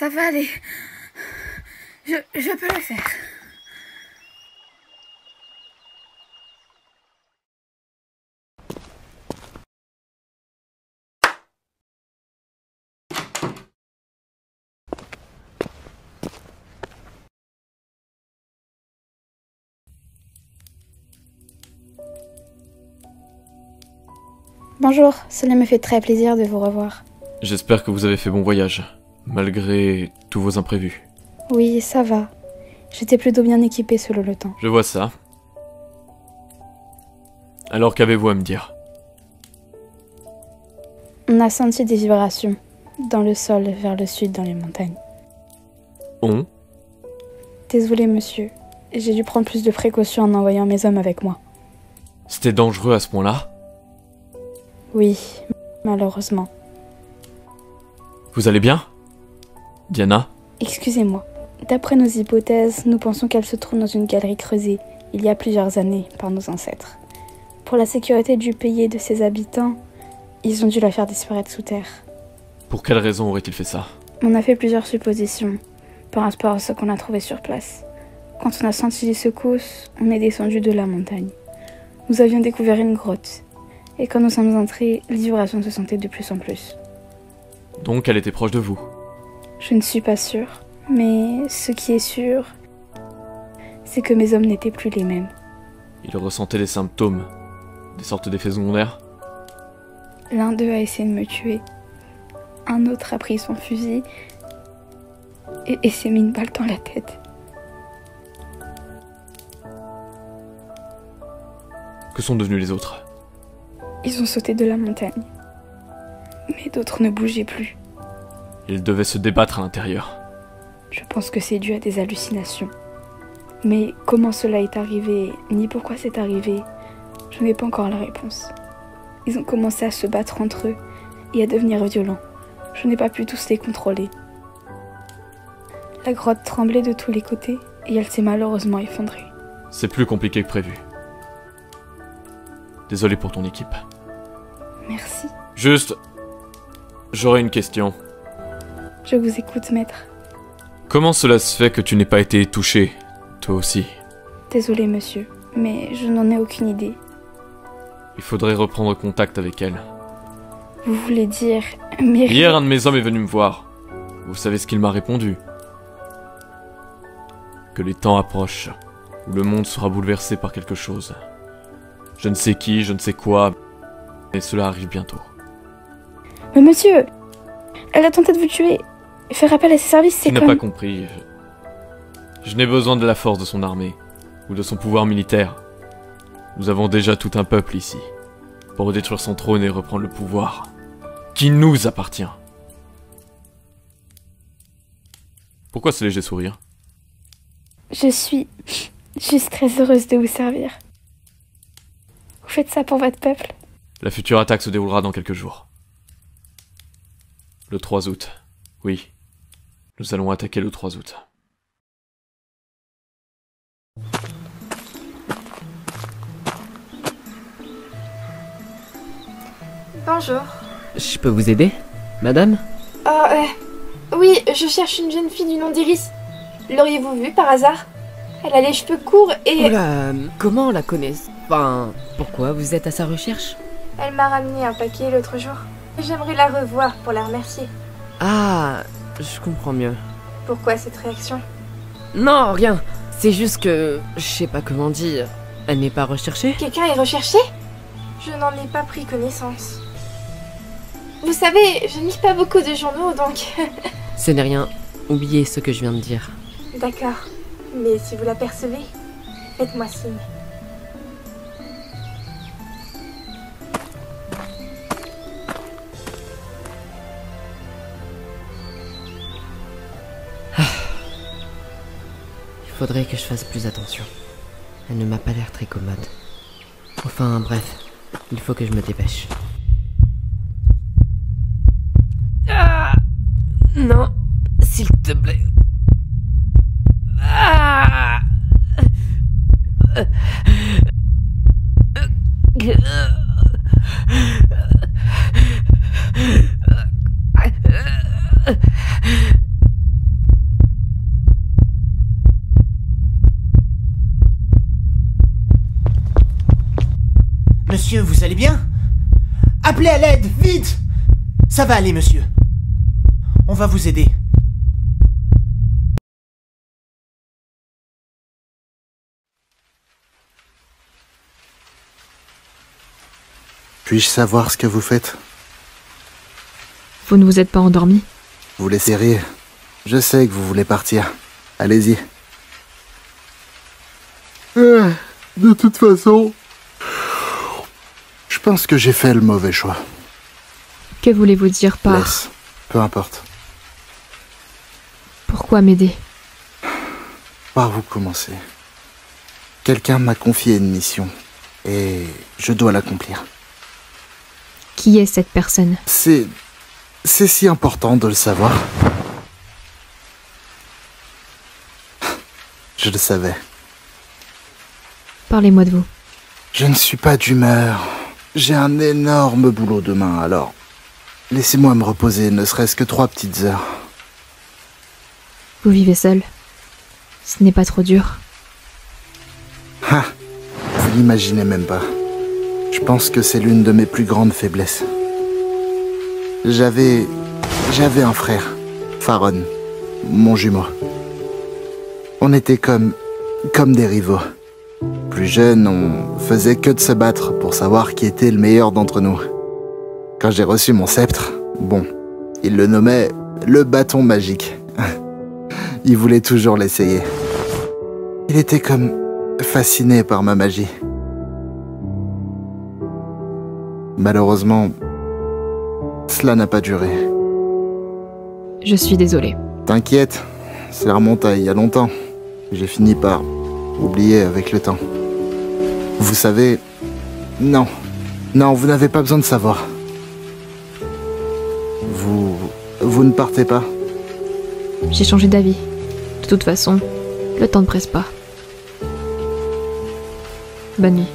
Ça va aller. Je peux le faire. Bonjour, cela me fait très plaisir de vous revoir. J'espère que vous avez fait bon voyage, malgré tous vos imprévus. Oui, ça va. J'étais plutôt bien équipée selon le temps. Je vois ça. Alors qu'avez-vous à me dire? On a senti des vibrations dans le sol vers le sud dans les montagnes. On? Désolé monsieur, j'ai dû prendre plus de précautions en envoyant mes hommes avec moi. C'était dangereux à ce point-là? Oui, malheureusement. Vous allez bien? Diana? Excusez-moi. D'après nos hypothèses, nous pensons qu'elle se trouve dans une galerie creusée il y a plusieurs années par nos ancêtres. Pour la sécurité du pays et de ses habitants, ils ont dû la faire disparaître sous terre. Pour quelle raison aurait-il fait ça? On a fait plusieurs suppositions par rapport à ce qu'on a trouvé sur place. Quand on a senti les secousses, on est descendu de la montagne. Nous avions découvert une grotte. Et quand nous sommes entrés, les vibrations se sentaient de plus en plus. Donc elle était proche de vous? Je ne suis pas sûre, mais ce qui est sûr, c'est que mes hommes n'étaient plus les mêmes. Ils ressentaient les symptômes, des sortes d'effets secondaires? L'un d'eux a essayé de me tuer. Un autre a pris son fusil et s'est mis une balle dans la tête. Que sont devenus les autres? Ils ont sauté de la montagne. Mais d'autres ne bougeaient plus. Ils devaient se débattre à l'intérieur. Je pense que c'est dû à des hallucinations. Mais comment cela est arrivé, ni pourquoi c'est arrivé, je n'ai pas encore la réponse. Ils ont commencé à se battre entre eux et à devenir violents. Je n'ai pas pu tous les contrôler. La grotte tremblait de tous les côtés et elle s'est malheureusement effondrée. C'est plus compliqué que prévu. Désolé pour ton équipe. Merci. Juste... J'aurais une question. Je vous écoute, maître. Comment cela se fait que tu n'aies pas été touché, toi aussi? Désolé, monsieur, mais je n'en ai aucune idée. Il faudrait reprendre contact avec elle. Vous voulez dire... Mais... Hier, un de mes hommes est venu me voir. Vous savez ce qu'il m'a répondu? Que les temps approchent, où le monde sera bouleversé par quelque chose. Je ne sais qui, je ne sais quoi, mais cela arrive bientôt. Mais monsieur, elle a tenté de vous tuer. Faire appel à ses services, c'est Tu n'as comme... pas compris. Je n'ai besoin de la force de son armée, ou de son pouvoir militaire. Nous avons déjà tout un peuple ici, pour détruire son trône et reprendre le pouvoir, qui nous appartient. Pourquoi ce léger sourire? Je suis juste très heureuse de vous servir. Vous faites ça pour votre peuple? La future attaque se déroulera dans quelques jours. Le 3 août. Oui. Nous allons attaquer le 3 août. Bonjour. Je peux vous aider, madame? Oui, je cherche une jeune fille du nom d'Iris. L'auriez-vous vue par hasard? Elle a les cheveux courts et... Oula, comment on la connaît? Enfin, pourquoi vous êtes à sa recherche? Elle m'a ramené un paquet l'autre jour. J'aimerais la revoir pour la remercier. Ah, je comprends mieux. Pourquoi cette réaction? Non, rien. C'est juste que... je sais pas comment dire. Elle n'est pas recherchée? Quelqu'un est recherché? Je n'en ai pas pris connaissance. Vous savez, je ne lis pas beaucoup de journaux, donc... Ce n'est rien. Oubliez ce que je viens de dire. D'accord. Mais si vous l'apercevez, faites-moi signe. Il faudrait que je fasse plus attention. Elle ne m'a pas l'air très commode. Enfin, bref. Il faut que je me dépêche. Ah, non, s'il te plaît. Ah. Monsieur, vous allez bien? Appelez à l'aide, vite! Ça va aller, monsieur. On va vous aider. Puis-je savoir ce que vous faites? Vous ne vous êtes pas endormi? Vous laissez rire. Je sais que vous voulez partir. Allez-y. De toute façon, je pense que j'ai fait le mauvais choix. Que voulez-vous dire par... Laisse. Peu importe. Pourquoi m'aider? Par vous commencer. Quelqu'un m'a confié une mission. Et je dois l'accomplir. Qui est cette personne? C'est si important de le savoir. Je le savais. Parlez-moi de vous. Je ne suis pas d'humeur. J'ai un énorme boulot demain, alors... Laissez-moi me reposer, ne serait-ce que 3 petites heures. Vous vivez seul? Ce n'est pas trop dur? Ah, vous n'imaginez même pas. Je pense que c'est l'une de mes plus grandes faiblesses. J'avais un frère, Faron, mon jumeau. On était comme des rivaux. Plus jeune, on faisait que de se battre pour savoir qui était le meilleur d'entre nous. Quand j'ai reçu mon sceptre, bon, il le nommait le bâton magique. Il voulait toujours l'essayer. Il était comme fasciné par ma magie. Malheureusement, cela n'a pas duré. Je suis désolée. T'inquiète, cela remonte à il y a longtemps. J'ai fini par oublier avec le temps. Vous savez... Non, vous n'avez pas besoin de savoir. Vous ne partez pas? J'ai changé d'avis. De toute façon, le temps ne presse pas. Bonne nuit.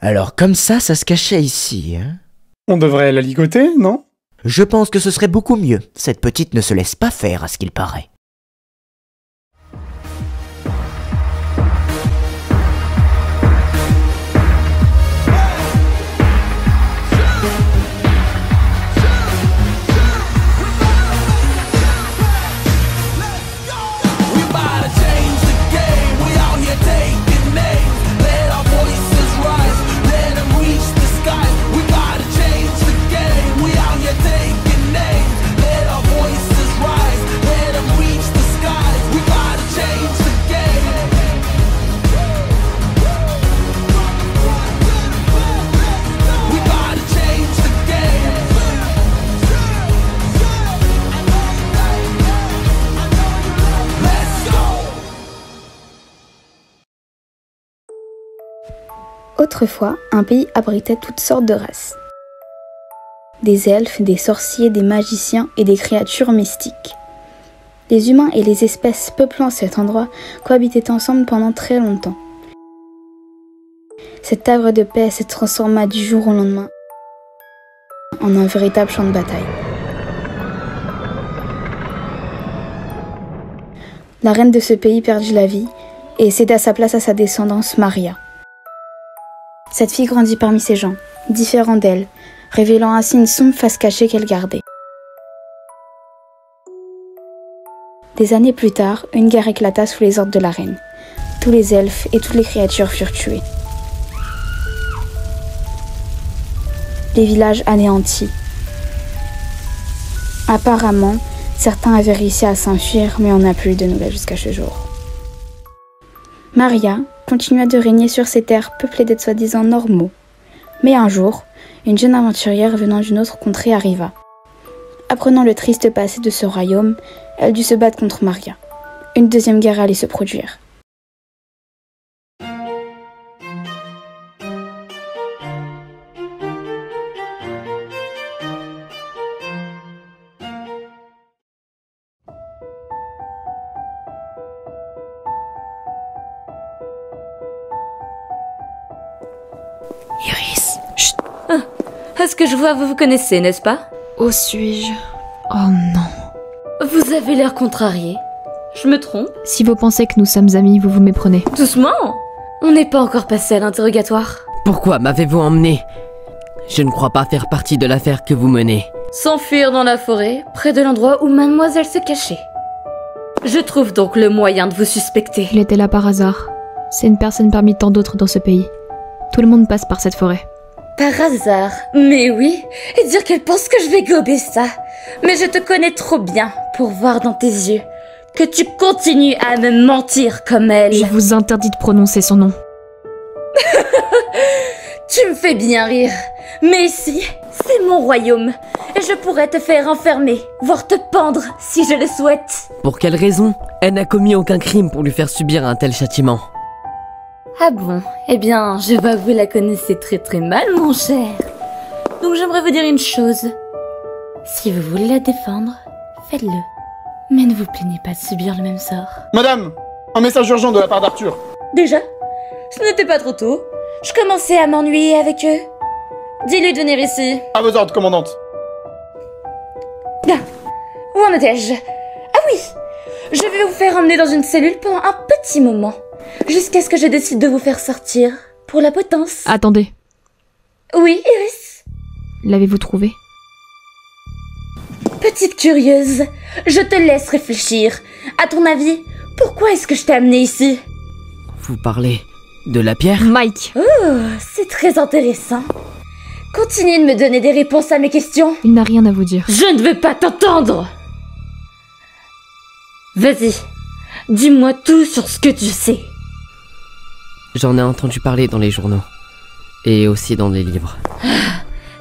Alors comme ça se cachait ici, hein? On devrait la ligoter, non? Je pense que ce serait beaucoup mieux. Cette petite ne se laisse pas faire à ce qu'il paraît. Autrefois, un pays abritait toutes sortes de races. Des elfes, des sorciers, des magiciens et des créatures mystiques. Les humains et les espèces peuplant cet endroit cohabitaient ensemble pendant très longtemps. Cet havre de paix se transforma du jour au lendemain en un véritable champ de bataille. La reine de ce pays perdit la vie et céda sa place à sa descendance Maria. Cette fille grandit parmi ces gens, différents d'elle, révélant ainsi une sombre face cachée qu'elle gardait. Des années plus tard, une guerre éclata sous les ordres de la reine. Tous les elfes et toutes les créatures furent tués. Les villages anéantis. Apparemment, certains avaient réussi à s'enfuir, mais on n'a plus eu de nouvelles jusqu'à ce jour. Maria continua de régner sur ces terres peuplées d'êtres soi-disant normaux. Mais un jour, une jeune aventurière venant d'une autre contrée arriva. Apprenant le triste passé de ce royaume, elle dut se battre contre Maria. Une deuxième guerre allait se produire. Iris, chut. Ah, à ce que je vois, vous vous connaissez, n'est-ce pas? Où suis-je? Oh non. Vous avez l'air contrarié. Je me trompe? Si vous pensez que nous sommes amis, vous vous méprenez. Doucement! On n'est pas encore passé à l'interrogatoire. Pourquoi m'avez-vous emmené? Je ne crois pas faire partie de l'affaire que vous menez. S'enfuir dans la forêt, près de l'endroit où mademoiselle se cachait. Je trouve donc le moyen de vous suspecter. Il était là par hasard. C'est une personne parmi tant d'autres dans ce pays. Tout le monde passe par cette forêt. Par hasard? Mais oui, et dire qu'elle pense que je vais gober ça. Mais je te connais trop bien pour voir dans tes yeux que tu continues à me mentir comme elle. Je vous interdis de prononcer son nom. Tu me fais bien rire. Mais ici, c'est mon royaume. Et je pourrais te faire enfermer, voire te pendre si je le souhaite. Pour quelle raison? Elle n'a commis aucun crime pour lui faire subir un tel châtiment. Ah bon? Eh bien, je vois que vous la connaissez très très mal, mon cher. Donc j'aimerais vous dire une chose. Si vous voulez la défendre, faites-le. Mais ne vous plaignez pas de subir le même sort. Madame, un message urgent de la part d'Arthur. Déjà? Ce n'était pas trop tôt. Je commençais à m'ennuyer avec eux. Dis-lui de venir ici. À vos ordres, commandante. Bien. Où en étais-je? Ah oui! Je vais vous faire emmener dans une cellule pendant un petit moment. Jusqu'à ce que je décide de vous faire sortir. Pour la potence. Attendez. Oui, Iris? L'avez-vous trouvé? Petite curieuse, je te laisse réfléchir. À ton avis, pourquoi est-ce que je t'ai amené ici? Vous parlez de la pierre? Mike! Oh, c'est très intéressant. Continuez de me donner des réponses à mes questions. Il n'a rien à vous dire. Je ne veux pas t'entendre. Vas-y, dis-moi tout sur ce que tu sais. J'en ai entendu parler dans les journaux. Et aussi dans les livres.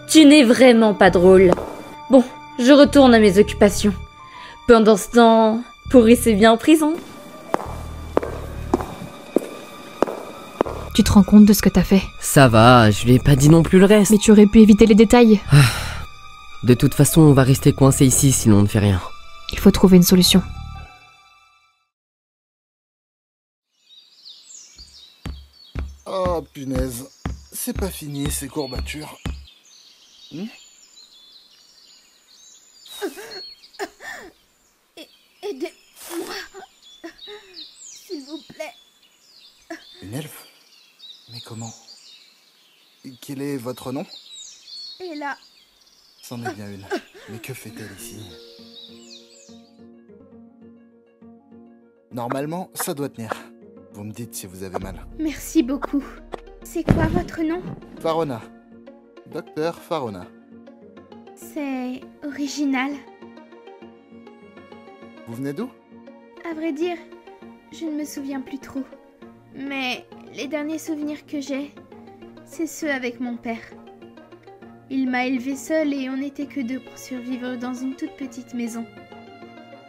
Tu n'es vraiment pas drôle. Bon, je retourne à mes occupations. Pendant ce temps, pourrissez bien en prison. Tu te rends compte de ce que t'as fait? Ça va, je lui ai pas dit non plus le reste. Mais tu aurais pu éviter les détails. De toute façon, on va rester coincé ici si l'on ne fait rien. Il faut trouver une solution. Oh punaise, c'est pas fini ces courbatures. Aidez-moi, s'il vous plaît. Une elfe? Mais comment? Quel est votre nom? Et là, C'en est bien une. Mais que fait-elle ici? Normalement, ça doit tenir. Vous me dites si vous avez mal. merci beaucoup. C'est quoi votre nom? Farona. Docteur Farona. C'est original. Vous venez d'où? À vrai dire, je ne me souviens plus trop. Mais les derniers souvenirs que j'ai, c'est ceux avec mon père. Il m'a élevée seule et on n'était que deux pour survivre dans une toute petite maison.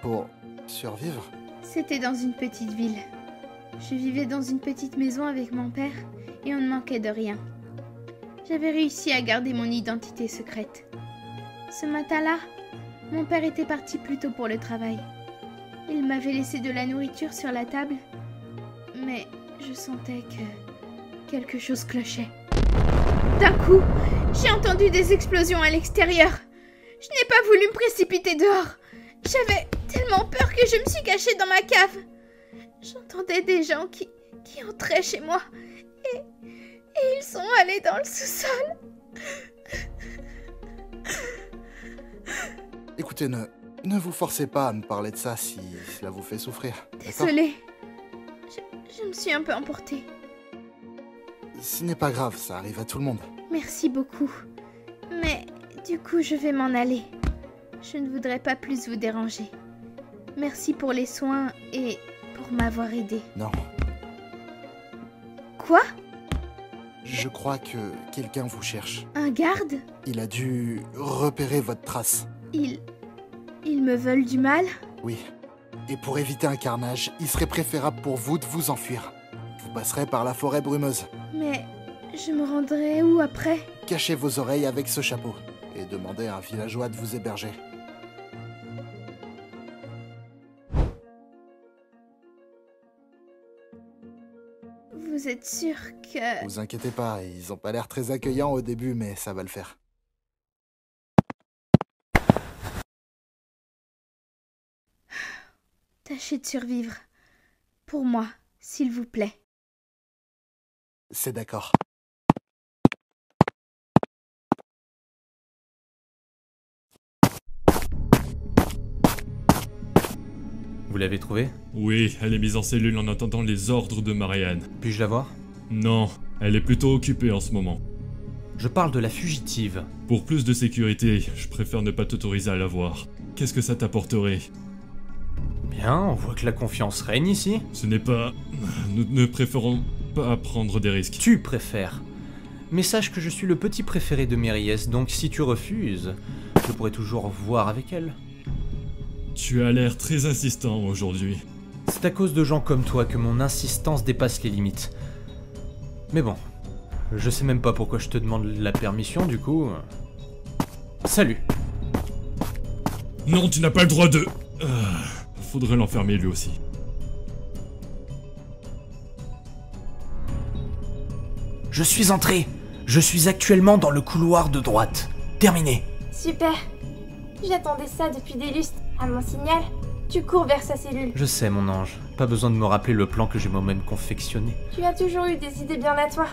Pour survivre? C'était dans une petite ville. Je vivais dans une petite maison avec mon père et on ne manquait de rien. J'avais réussi à garder mon identité secrète. Ce matin-là, mon père était parti plus tôt pour le travail. Il m'avait laissé de la nourriture sur la table, mais je sentais que quelque chose clochait. D'un coup, j'ai entendu des explosions à l'extérieur. Je n'ai pas voulu me précipiter dehors. J'avais tellement peur que je me suis cachée dans ma cave. J'entendais des gens qui entraient chez moi et ils sont allés dans le sous-sol. Écoutez, ne vous forcez pas à me parler de ça si cela vous fait souffrir. Désolée. Je me suis un peu emportée. Ce n'est pas grave, ça arrive à tout le monde. Merci beaucoup. Mais du coup, je vais m'en aller. Je ne voudrais pas plus vous déranger. Merci pour les soins et pour m'avoir aidé. Non. Quoi? Je crois que quelqu'un vous cherche. Un garde? Il a dû repérer votre trace. Ils me veulent du mal? Oui. Et pour éviter un carnage, il serait préférable pour vous de vous enfuir. Vous passerez par la forêt brumeuse. Mais je me rendrai où après? Cachez vos oreilles avec ce chapeau et demandez à un villageois de vous héberger. Vous êtes sûr que... Vous inquiétez pas, ils ont pas l'air très accueillants au début, mais ça va le faire. Tâchez de survivre. Pour moi, s'il vous plaît. C'est d'accord. Vous l'avez trouvée? Oui, elle est mise en cellule en attendant les ordres de Marianne. Puis-je la voir? Non, elle est plutôt occupée en ce moment. Je parle de la fugitive. Pour plus de sécurité, je préfère ne pas t'autoriser à la voir. Qu'est-ce que ça t'apporterait? Bien, on voit que la confiance règne ici. Ce n'est pas... Nous ne préférons pas prendre des risques. Tu préfères. Mais sache que je suis le petit préféré de Méries, donc si tu refuses, je pourrais toujours voir avec elle. Tu as l'air très insistant aujourd'hui. C'est à cause de gens comme toi que mon insistance dépasse les limites. Mais bon, je sais même pas pourquoi je te demande la permission, du coup... Salut. Non, tu n'as pas le droit de... faudrait l'enfermer lui aussi. Je suis entré. Je suis actuellement dans le couloir de droite. Terminé. Super. J'attendais ça depuis des lustres. À mon signal, tu cours vers sa cellule. Je sais, mon ange. Pas besoin de me rappeler le plan que j'ai moi-même confectionné. Tu as toujours eu des idées bien à toi.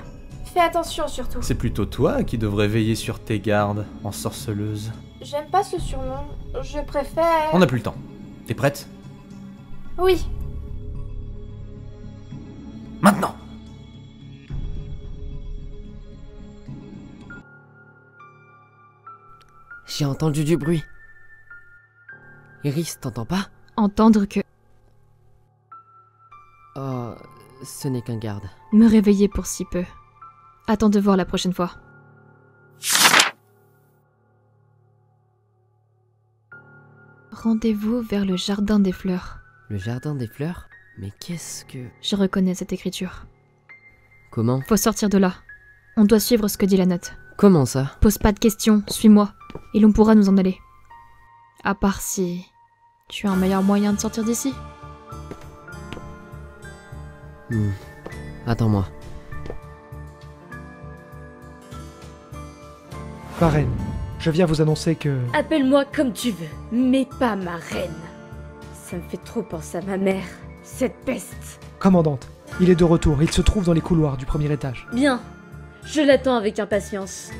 Fais attention surtout. C'est plutôt toi qui devrais veiller sur tes gardes, ensorceleuse. J'aime pas ce surnom. Je préfère... On n'a plus le temps. T'es prête? Oui. Maintenant. J'ai entendu du bruit. Iris, t'entends pas? Entendre que... Oh, ce n'est qu'un garde. Me réveiller pour si peu. Attends de voir la prochaine fois. Rendez-vous vers le jardin des fleurs. Le jardin des fleurs? Mais qu'est-ce que... Je reconnais cette écriture. Comment? Faut sortir de là. On doit suivre ce que dit la note. Comment ça? Pose pas de questions, suis-moi, et l'on pourra nous en aller. À part si... tu as un meilleur moyen de sortir d'ici. Attends-moi. Marraine, je viens vous annoncer que... Appelle-moi comme tu veux, mais pas ma reine. Ça me fait trop penser à ma mère, cette peste. Commandante, il est de retour, il se trouve dans les couloirs du premier étage. Bien, je l'attends avec impatience.